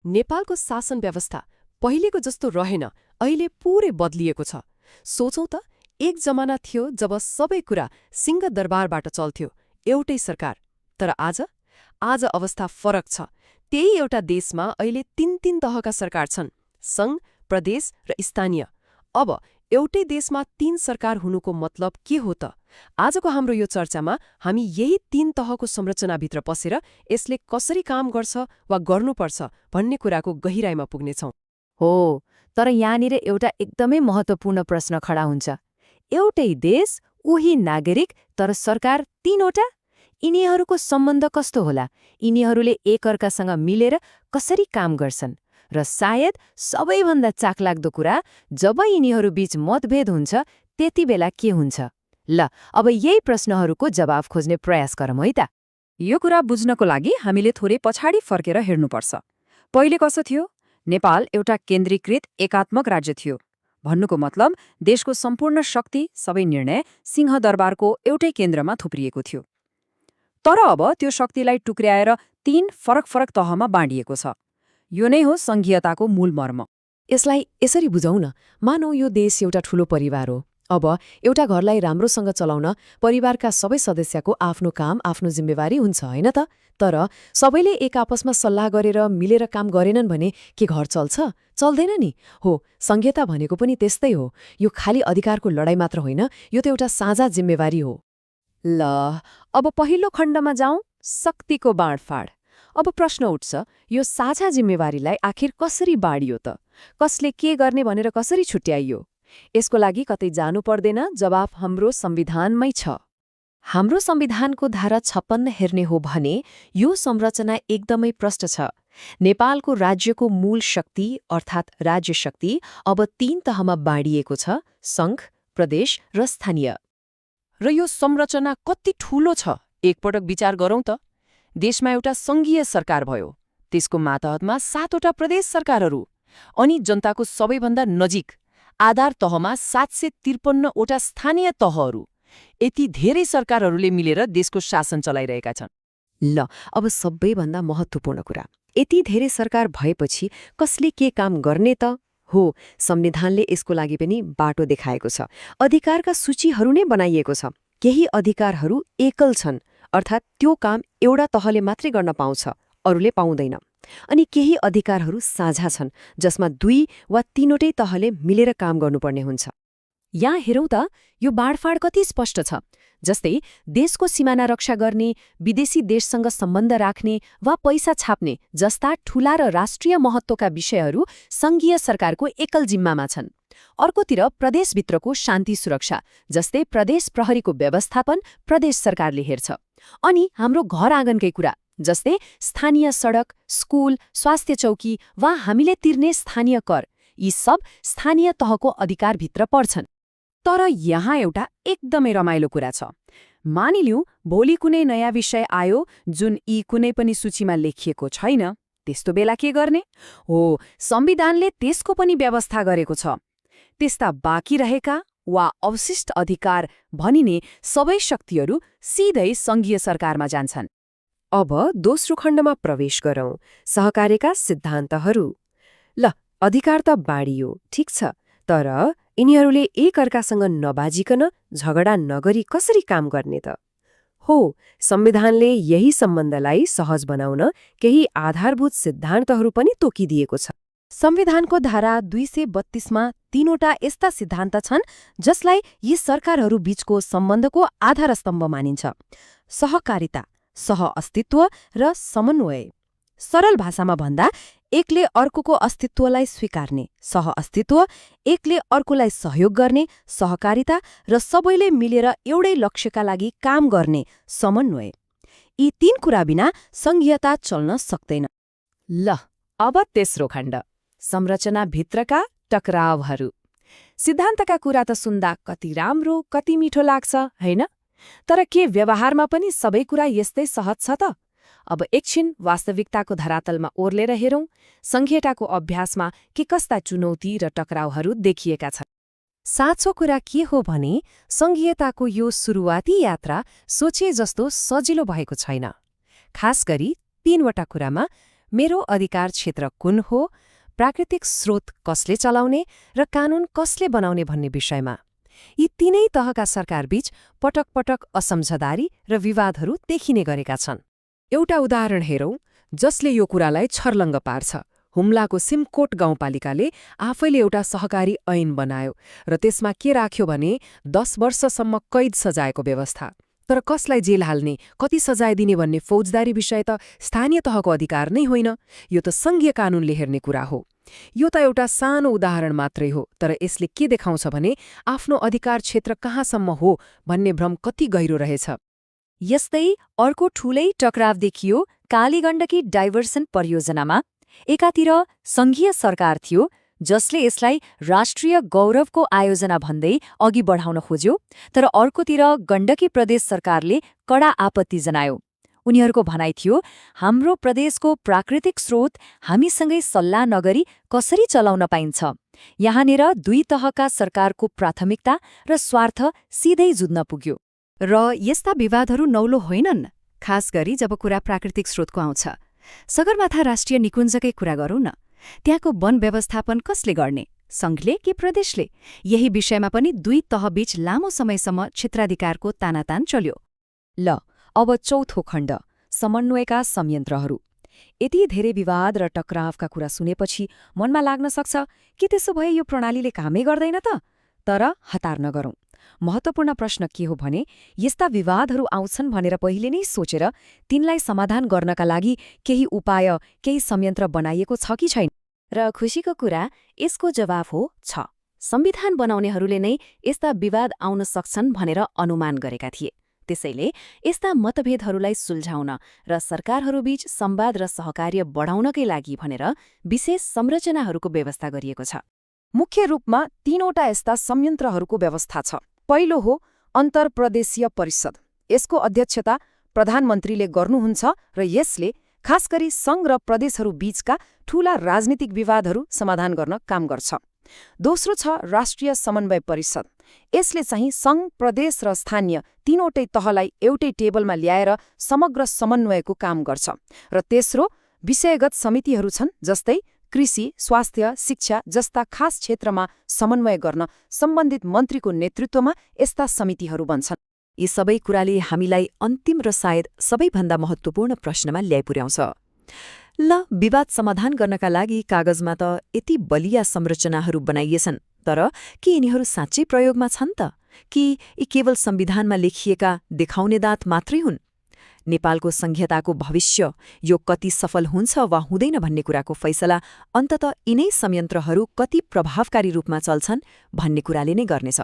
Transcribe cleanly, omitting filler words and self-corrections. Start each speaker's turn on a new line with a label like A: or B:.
A: नेपालको शासन व्यवस्था पहिलेको जस्तो रहेन, अहिले पूरै बदलिएको छ। सोचौं त, एक जमाना थियो जब सबै कुरा सिंहदरबारबाट चल्थ्यो, एउटै सरकार। तर आज अवस्था फरक छ। त्यही एउटा देशमा अहिले तीन तहका सरकार छन्, संघ, प्रदेश र स्थानीय। अब एउटै देशमा तीन सरकार हुनुको मतलब के हो त? आजको हाम्रो यो चर्चामा हामी यही तीन तहको संरचनाभित्र पसेर यसले कसरी काम गर्छ वा गर्नुपर्छ भन्ने कुराको गहिराइमा पुग्नेछौँ।
B: हो, तर यहाँनिर एउटा एकदमै महत्त्वपूर्ण प्रश्न खडा हुन्छ। एउटै देश, उही नागरिक, तर सरकार तीनवटा? यिनीहरूको सम्बन्ध कस्तो होला? यिनीहरूले एकअर्कासँग मिलेर कसरी काम गर्छन्? र सायद सबैभन्दा चाखलाग्दो कुरा, जब यिनीहरू बीच मतभेद हुन्छ त्यति बेला के हुन्छ? ल, अब यही प्रश्नहरूको जवाब खोज्ने प्रयास गरौँ है त।
C: यो कुरा बुझ्नको लागि हामीले थोरै पछाडि फर्केर हेर्नुपर्छ। पहिले कसो थियो? नेपाल एउटा केन्द्रीकृत एकात्मक राज्य थियो। भन्नुको मतलब देशको सम्पूर्ण शक्ति, सबै निर्णय सिंहदरबारको एउटै केन्द्रमा थुप्रिएको थियो। तर अब त्यो शक्तिलाई टुक्र्याएर तीन फरक तहमा बाँडिएको छ। यो नै हो संघीयताको मूल मर्म।
A: यसलाई यसरी बुझौँ न, मानौ यो देश एउटा ठूलो परिवार हो। अब एउटा घरलाई राम्रोसँग चलाउन परिवारका सबै सदस्यको आफ्नो काम, आफ्नो जिम्मेवारी हुन्छ, होइन त? तर सबैले एक आपसमा सल्लाह गरेर मिलेर काम गरेनन् भने के घर चल्छ? चल्दैन नि। हो, संघीयता भनेको पनि त्यस्तै हो। यो खाली अधिकारको लडाईँ मात्र होइन, यो त एउटा साझा जिम्मेवारी हो।
B: ल, अब पहिलो खण्डमा जाउँ, शक्तिको बाँडफाँड। अब प्रश्न उठ्छ, यो साझा जिम्मेवारीलाई आखिर कसरी बाँडियो त? कसले के गर्ने भनेर कसरी छुट्याइयो? यसको लागि कतै जानु पर्दैन, जवाफ हाम्रो संविधानमै छ। हाम्रो संविधानको धारा 56 हेर्ने हो भने यो संरचना एकदमै प्रष्ट छ। नेपालको राज्यको मूल शक्ति अर्थात् राज्य शक्ति अब तीन तहमा बाँडिएको छ, संघ, प्रदेश र स्थानीय।
A: र यो संरचना कति ठूलो छ एकपटक विचार गरौँ त। देशमा एउटा संघीय सरकार भयो, त्यसको मातहतमा 7वटा प्रदेश सरकारहरू, अनि जनताको सबैभन्दा नजिक आधार तहमा 753वटा स्थानीय तहहरू। यति धेरै सरकारहरूले मिलेर देशको शासन चलाइरहेका छन्।
B: ल, अब सबैभन्दा महत्त्वपूर्ण कुरा, यति धेरै सरकार भएपछि कसले के काम गर्ने त? हो, संविधानले यसको लागि पनि बाटो देखाएको छ। अधिकारका सूचीहरू नै बनाइएको छ। केही अधिकारहरू एकल छन्, अर्थात् त्यो काम एउटा तहले मात्रै गर्न पाउँछ, अरूले पाउँदैन। अनि केही अधिकारहरू साझा छन्, जसमा 2 वा 3वटै तहले मिलेर काम गर्नुपर्ने हुन्छ। यहाँ हेरौँ त, यो बाँडफाँड कति स्पष्ट छ। जस्तै देशको सिमाना रक्षा गर्ने, विदेशी देशसँग सम्बन्ध राख्ने वा पैसा छाप्ने जस्ता ठूला र राष्ट्रिय महत्त्वका विषयहरू संघीय सरकारको एकल जिम्मामा छन्। अर्कोतिर प्रदेशभित्रको शान्ति सुरक्षा, जस्तै प्रदेश प्रहरीको व्यवस्थापन प्रदेश सरकारले हेर्छ। अनि हाम्रो घर आँगनकै कुरा, जस्तै स्थानीय सडक, स्कुल, स्वास्थ्य चौकी वा हामीले तिर्ने स्थानीय कर, यी सब स्थानीय तहको अधिकारभित्र पर्छन्।
C: तर यहाँ एउटा एकदमै रमाइलो कुरा छ। मानिलिउँ भोलि कुनै नयाँ विषय आयो जुन यी कुनै पनि सूचीमा लेखिएको छैन, त्यस्तो बेला के गर्ने? हो, संविधानले त्यसको पनि व्यवस्था गरेको छ। त्यस्ता बाँकी रहेका वा अवशिष्ट अधिकार भनिने सबै शक्तिहरू सिधै संघीय सरकारमा जान्छन्।
B: अब दोस्रो खण्डमा प्रवेश गरौँ, सहकार्यका सिद्धान्तहरू। ल, अधिकार त बाँडियो, ठिक छ, तर यिनीहरूले एकअर्कासँग नबाजिकन, झगडा नगरी कसरी काम गर्ने त? हो, संविधानले यही सम्बन्धलाई सहज बनाउन केही आधारभूत सिद्धान्तहरू पनि तोकिदिएको छ।
A: संविधानको धारा 232मा 3वटा यस्ता सिद्धान्त छन् जसलाई यी सरकारहरू बीचको सम्बन्धको आधारस्तम्भ मानिन्छ: सहकारिता, सहअस्तित्व र समन्वय। सरल भाषामा भन्दा, एकले अर्कोको अस्तित्वलाई स्वीकार्ने सहअस्तित्व, एकले अर्कोलाई सहयोग गर्ने सहकारिता र सबैले मिलेर एउटै लक्ष्यका लागि काम गर्ने समन्वय। यी तीन कुरा बिना संघीयता चल्न सक्दैन।
B: ल, अब तेस्रो खण्ड, संरचनाभित्रका टकरावहरू। सिद्धान्तका कुरा त सुन्दा कति राम्रो, कति मिठो लाग्छ, होइन? तर के व्यवहारमा पनि सबै कुरा यस्तै सहज छ त? अब एकछिन वास्तविकताको धरातलमा ओर्लेर हेरौँ, संघीयताको अभ्यासमा के कस्ता चुनौती र टकरावहरू देखिएका छन्।
A: साँचो कुरा के हो भने संघीयताको यो सुरुवाती यात्रा सोचे जस्तो सजिलो भएको छैन। खास गरी 3वटा कुरामा
B: मेरो अधिकार क्षेत्र कुन हो, प्राकृतिक स्रोत कसले चलाउने र कानून कसले बनाउने भन्ने विषयमा। यी तीनै तहका सरकारबीच पटक पटक असमझदारी र विवादहरू देखिने गरेका छन्।
A: एउटा उदाहरण हेरौं जसले यो कुरालाई छर्लङ्ग पार्छ। हुम्लाको सिमकोट गाउँपालिकाले आफैले एउटा सहकारी ऐन बनायो र त्यसमा के राख्यो भने 10 वर्षसम्म कैद सजायको व्यवस्था। तर कसलाई जेल हाल्ने, कति सजाय दिने भन्ने फौजदारी विषय त स्थानीय तहको अधिकार नै होइन, यो त सङ्घीय कानूनले हेर्ने कुरा हो। यो त एउटा सानो उदाहरण मात्रै हो, तर यसले के देखाउँछ भने आफ्नो अधिकार क्षेत्र कहाँसम्म हो भन्ने भ्रम कति गहिरो रहेछ।
C: यस्तै अर्को ठूलै टकराव देखियो कालीगण्डकी डाइभर्सन परियोजनामा। एकातिर सङ्घीय सरकार थियो जसले यसलाई राष्ट्रिय गौरवको आयोजना भन्दै अघि बढाउन खोज्यो, तर अर्कोतिर गण्डकी प्रदेश सरकारले कडा आपत्ति जनायो। उनीहरूको भनाइ थियो, हाम्रो प्रदेशको प्राकृतिक स्रोत हामीसँगै सल्लाह नगरी कसरी चलाउन पाइन्छ। यहाँनिर दुई तहका सरकारको प्राथमिकता र स्वार्थ सिधै जुझ्न पुग्यो।
D: र यस्ता विवादहरू नौलो होइनन्, खास गरी जब कुरा प्राकृतिक स्रोतको आउँछ। सगरमाथा राष्ट्रिय निकुञ्जकै कुरा गरौँ न। त्यहाँको वन व्यवस्थापन कसले गर्ने, सङ्घले कि प्रदेशले? यही विषयमा पनि दुई तहबीच लामो समयसम्म क्षेत्राधिकारको तानातान चल्यो।
C: ल अब चौथो खण्ड, समन्वयका संयन्त्रहरू। यति धेरै विवाद र टकरावका कुरा सुनेपछि मनमा लाग्न सक्छ कि त्यसो भए यो प्रणालीले कामै गर्दैन त? तर हतार नगरौं। महत्त्वपूर्ण प्रश्न के हो भने यस्ता विवादहरू आउँछन् भनेर पहिले नै सोचेर तिनलाई समाधान गर्नका लागि केही उपाय, केही संयन्त्र बनाइएको छ कि छैन?
D: र खुसीको कुरा यसको जवाफ हो छ। संविधान बनाउनेहरूले नै यस्ता विवाद आउन सक्छन् भनेर अनुमान गरेका थिए। त्यसैले यस्ता मतभेदहरूलाई सुल्झाउन र सरकारहरूबीच संवाद र सहकार्य बढाउनकै लागि भनेर विशेष संरचनाहरूको व्यवस्था गरिएको छ।
B: मुख्य रूपमा 3वटा यस्ता संयन्त्रहरूको व्यवस्था छ। पहिलो हो अन्तर्प्रदेशीय परिषद। यसको अध्यक्षता प्रधानमन्त्रीले गर्नुहुन्छ र यसले खास गरी सङ्घ र प्रदेशहरू बीचका ठूला राजनीतिक विवादहरू समाधान गर्न काम गर्छ। दोस्रो छ राष्ट्रिय समन्वय परिषद। यसले चाहिँ सङ्घ, प्रदेश र स्थानीय तीनवटै तहलाई एउटै टेबलमा ल्याएर समग्र समन्वयको काम गर्छ। र तेस्रो विषयगत समितिहरू छन्, जस्तै कृषि, स्वास्थ्य, शिक्षा जस्ता खास क्षेत्रमा समन्वय गर्न सम्बन्धित मन्त्रीको नेतृत्वमा यस्ता समितिहरू बन्छन्।
C: यी सबै कुराले हामीलाई अन्तिम र सायद सबैभन्दा महत्त्वपूर्ण प्रश्नमा ल्याइपुर्याउँछ। ल विवाद समाधान गर्नका लागि कागजमा त यति बलिया संरचनाहरू बनाइएछन्, तर के यिनीहरू साँच्चै प्रयोगमा छन् त? कि यी केवल संविधानमा लेखिएका देखाउने दाँत मात्रै हुन्? नेपालको संघीयताको भविष्य यो कति सफल हुन्छ वा हुँदैन भन्ने कुराको फैसला अन्ततः यिनै संयन्त्रहरू कति प्रभावकारी रूपमा चल्छन् भन्ने कुराले नै गर्नेछ।